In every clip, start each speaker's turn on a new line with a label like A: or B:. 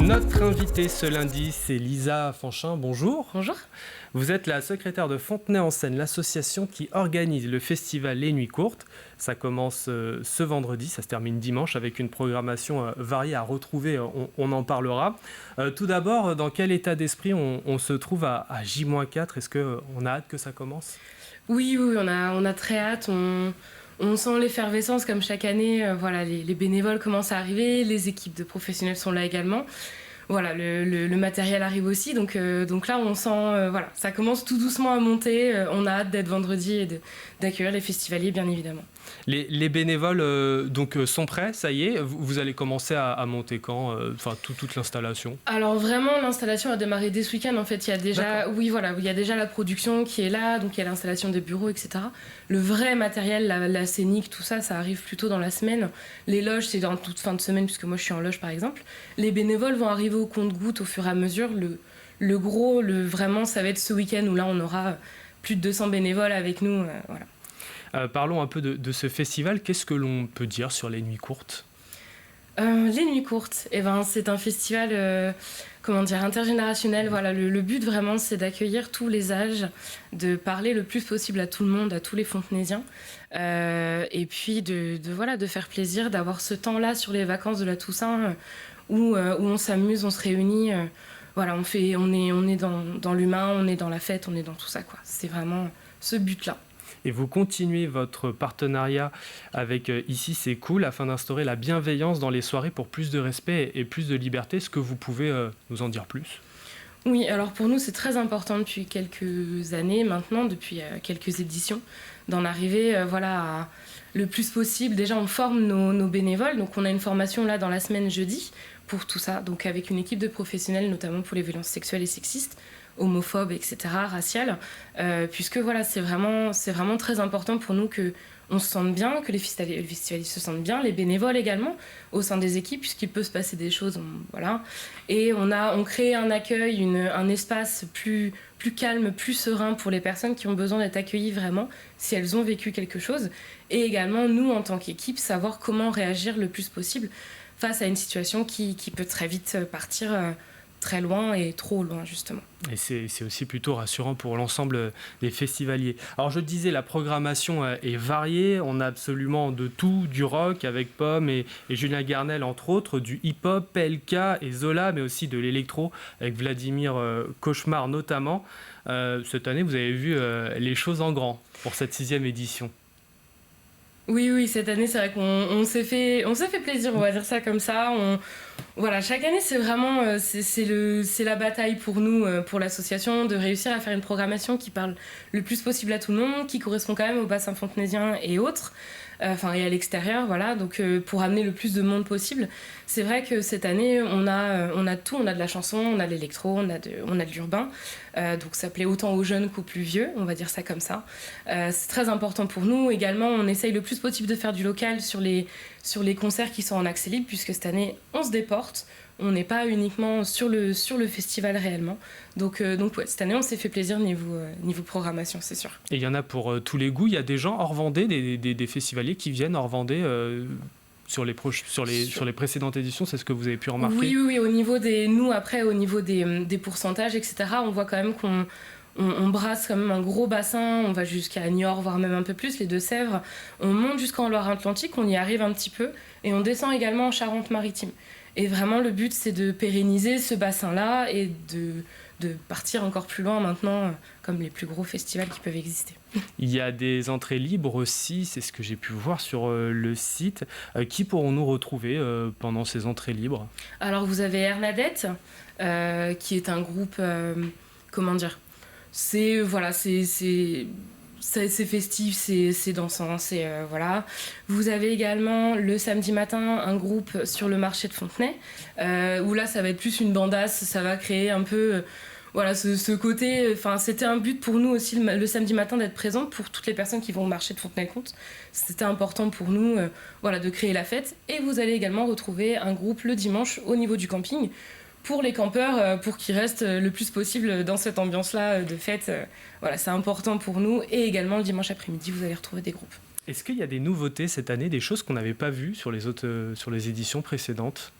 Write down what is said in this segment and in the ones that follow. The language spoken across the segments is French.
A: Notre invitée ce lundi, c'est Lisa Fanchin. Bonjour.
B: Bonjour.
A: Vous êtes la secrétaire de Fontenay en Seine, l'association qui organise le festival Les Nuits Courtes. Ça commence ce vendredi, ça se termine dimanche avec une programmation variée à retrouver, on en parlera. Tout d'abord, dans quel état d'esprit on se trouve à J-4 ? Est-ce qu'on a hâte que ça commence ?
B: Oui, on a très hâte. On sent l'effervescence comme chaque année. Voilà, les bénévoles commencent à arriver, les équipes de professionnels sont là également. Voilà, le matériel arrive aussi, donc là on sent, voilà, ça commence tout doucement à monter. On a hâte d'être vendredi et d'accueillir les festivaliers, bien évidemment.
A: Les bénévoles sont prêts, ça y est. Vous allez commencer à monter quand ? Toute l'installation.
B: Alors vraiment, l'installation a démarré dès ce week-end. En fait, il y a déjà, il y a déjà la production qui est là, donc il y a l'installation des bureaux, etc. Le vrai matériel, la scénique, tout ça, ça arrive plutôt dans la semaine. Les loges, c'est dans toute fin de semaine, puisque moi je suis en loge par exemple. Les bénévoles vont arriver au compte-gouttes au fur et à mesure. Le gros, vraiment, ça va être ce week-end où là on aura plus de 200 bénévoles avec nous. Voilà.
A: Parlons un peu de ce festival. Qu'est-ce que l'on peut dire sur les Nuits Courtes ?
B: Les Nuits Courtes, c'est un festival intergénérationnel. Voilà, le but vraiment, c'est d'accueillir tous les âges, de parler le plus possible à tout le monde, à tous les Fontenaisiens, et puis de faire plaisir, d'avoir ce temps-là sur les vacances de la Toussaint où on s'amuse, on se réunit. Voilà, on est dans l'humain, on est dans la fête, on est dans tout ça, quoi. C'est vraiment ce but-là.
A: Et vous continuez votre partenariat avec Ici c'est cool afin d'instaurer la bienveillance dans les soirées pour plus de respect et plus de liberté. Est-ce que vous pouvez nous en dire plus ?
B: Oui, alors pour nous c'est très important depuis quelques années maintenant, depuis quelques éditions, d'en arriver à le plus possible. Déjà on forme nos bénévoles, donc on a une formation là dans la semaine jeudi pour tout ça, donc avec une équipe de professionnels notamment pour les violences sexuelles et sexistes, homophobes, etc., raciales, puisque voilà, c'est vraiment très important pour nous qu'on se sente bien, que les festivaliers se sentent bien, les bénévoles également, au sein des équipes, puisqu'il peut se passer des choses, voilà. Et on crée un accueil, un espace plus calme, plus serein pour les personnes qui ont besoin d'être accueillies vraiment, si elles ont vécu quelque chose. Et également, nous, en tant qu'équipe, savoir comment réagir le plus possible face à une situation qui peut très vite partir très loin et trop loin, justement.
A: Et c'est aussi plutôt rassurant pour l'ensemble des festivaliers. Alors je disais, la programmation est variée, on a absolument de tout, du rock avec Pomme et Julien Garnel entre autres, du hip-hop, PLK et Zola, mais aussi de l'électro avec Vladimir Cauchemar notamment. Cette année, vous avez vu les choses en grand pour cette 6e édition.
B: Oui, cette année, c'est vrai qu'on s'est fait plaisir, on va dire ça comme ça. Voilà, chaque année, c'est vraiment c'est la bataille pour nous, pour l'association, de réussir à faire une programmation qui parle le plus possible à tout le monde, qui correspond quand même au bassin fontenaisien et autres, et à l'extérieur, voilà. Donc pour amener le plus de monde possible. C'est vrai que cette année, on a tout, on a de la chanson, on a de l'électro, on a de l'urbain. Donc ça plaît autant aux jeunes qu'aux plus vieux, on va dire ça comme ça. C'est très important pour nous. Également, on essaye le plus possible de faire du local sur les concerts qui sont en accès libre, puisque cette année, on se déporte. On n'est pas uniquement sur le festival réellement. Donc ouais, cette année, on s'est fait plaisir niveau programmation, c'est sûr.
A: Et il y en a pour tous les goûts. Il y a des gens hors Vendée, des festivaliers qui viennent hors Vendée sur les précédentes éditions. C'est ce que vous avez pu remarquer ?
B: Oui, au niveau des pourcentages, etc., on voit quand même qu'on brasse quand même un gros bassin. On va jusqu'à Niort, voire même un peu plus, les Deux-Sèvres. On monte jusqu'en Loire-Atlantique, on y arrive un petit peu. Et on descend également en Charente-Maritime. Et vraiment, le but, c'est de pérenniser ce bassin-là et de partir encore plus loin maintenant, comme les plus gros festivals qui peuvent exister.
A: Il y a des entrées libres aussi, c'est ce que j'ai pu voir sur le site. Qui pourrons-nous retrouver pendant ces entrées libres ? Alors,
B: vous avez Hernadette, qui est un groupe, c'est festif, c'est dansant, voilà. Vous avez également le samedi matin un groupe sur le marché de Fontenay, où là ça va être plus une bandasse, ça va créer un peu ce côté. C'était un but pour nous aussi le samedi matin d'être présente pour toutes les personnes qui vont au marché de Fontenay-le-Comte. C'était important pour nous de créer la fête. Et vous allez également retrouver un groupe le dimanche au niveau du camping, pour les campeurs, pour qu'ils restent le plus possible dans cette ambiance-là de fête. C'est important pour nous. Et également, le dimanche après-midi, vous allez retrouver des groupes.
A: Est-ce qu'il y a des nouveautés cette année, des choses qu'on n'avait pas vues sur les éditions précédentes ?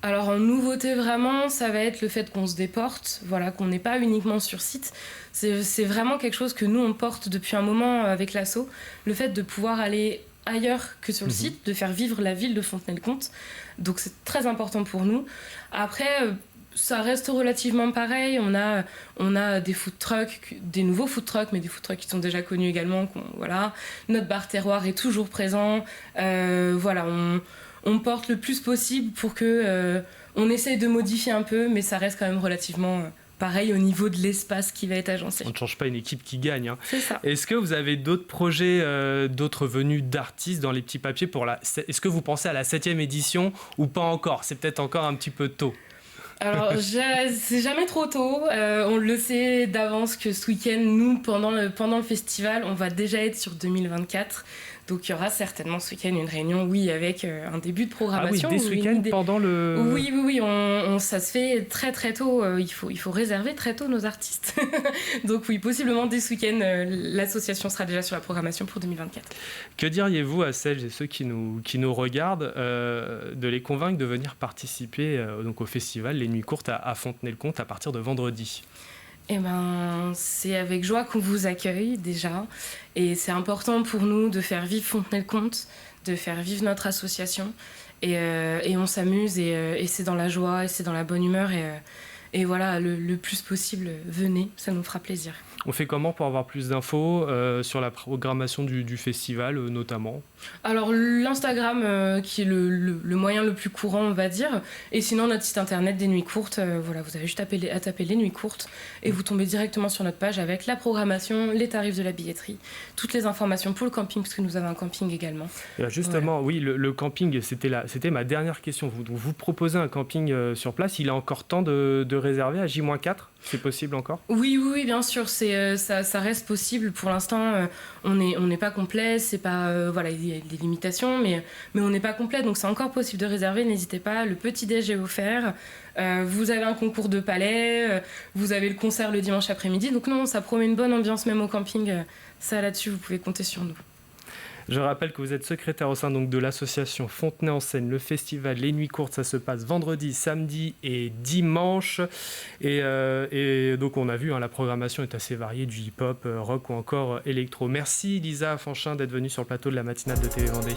B: Alors en nouveauté vraiment, ça va être le fait qu'on se déporte, voilà, qu'on n'est pas uniquement sur site. C'est vraiment quelque chose que nous on porte depuis un moment avec l'asso, le fait de pouvoir aller ailleurs que sur le site, de faire vivre la ville de Fontenay-le-Comte. Donc c'est très important pour nous. Après, ça reste relativement pareil. On a des food trucks, des nouveaux food trucks, mais des food trucks qui sont déjà connus également. Voilà. Notre bar terroir est toujours présent. Voilà, on porte le plus possible pour que on essaye de modifier un peu, mais ça reste quand même relativement pareil au niveau de l'espace qui va être agencé.
A: On ne change pas une équipe qui gagne. Hein.
B: C'est ça.
A: Est-ce que vous avez d'autres projets, d'autres venues d'artistes dans les petits papiers Est-ce que vous pensez à la 7e édition ou pas encore? C'est peut-être encore un petit peu tôt.
B: Alors, c'est jamais trop tôt. On le sait d'avance que ce week-end, nous, pendant le festival, on va déjà être sur 2024. Donc, il y aura certainement ce week-end une réunion, oui, avec un début de programmation.
A: Ah oui, dès ce week-end, pendant le...
B: Oui, ça se fait très très tôt. Il faut réserver très tôt nos artistes. Donc oui, possiblement dès ce week-end, l'association sera déjà sur la programmation pour 2024.
A: Que diriez-vous à celles et ceux qui nous regardent de les convaincre de venir participer donc au festival Les Nuits Courtes à Fontenay-le-Comte à partir de vendredi?
B: Eh ben, c'est avec joie qu'on vous accueille déjà. Et c'est important pour nous de faire vivre Fontenay-le-Comte, de faire vivre notre association. Et on s'amuse et c'est dans la joie et c'est dans la bonne humeur. Et voilà, le plus possible, venez, ça nous fera plaisir.
A: On fait comment pour avoir plus d'infos sur la programmation du festival notamment?
B: Alors l'Instagram qui est le moyen le plus courant on va dire, et sinon notre site internet des Nuits Courtes, voilà, vous avez juste à taper les Nuits Courtes et vous tombez directement sur notre page avec la programmation, les tarifs de la billetterie, toutes les informations pour le camping parce que nous avons un camping également.
A: Et justement, voilà. Oui, le camping, c'était ma dernière question. Vous proposez un camping sur place, il est encore temps de réserver à J-4? C'est possible encore?
B: Oui, bien sûr, ça reste possible. Pour l'instant, on n'est pas complet, c'est pas voilà, il y a des limitations, mais on n'est pas complet, donc c'est encore possible de réserver. N'hésitez pas, le petit déj est offert. Vous avez un concours de palais, vous avez le concert le dimanche après-midi, donc non, ça promet une bonne ambiance même au camping. Ça là-dessus, vous pouvez compter sur nous.
A: Je rappelle que vous êtes secrétaire au sein donc, de l'association Fontenay en Seine. Le festival Les Nuits Courtes, ça se passe vendredi, samedi et dimanche. Et donc on a vu, la programmation est assez variée, du hip-hop, rock ou encore électro. Merci Lisa Fanchin d'être venue sur le plateau de la matinale de TV Vendée.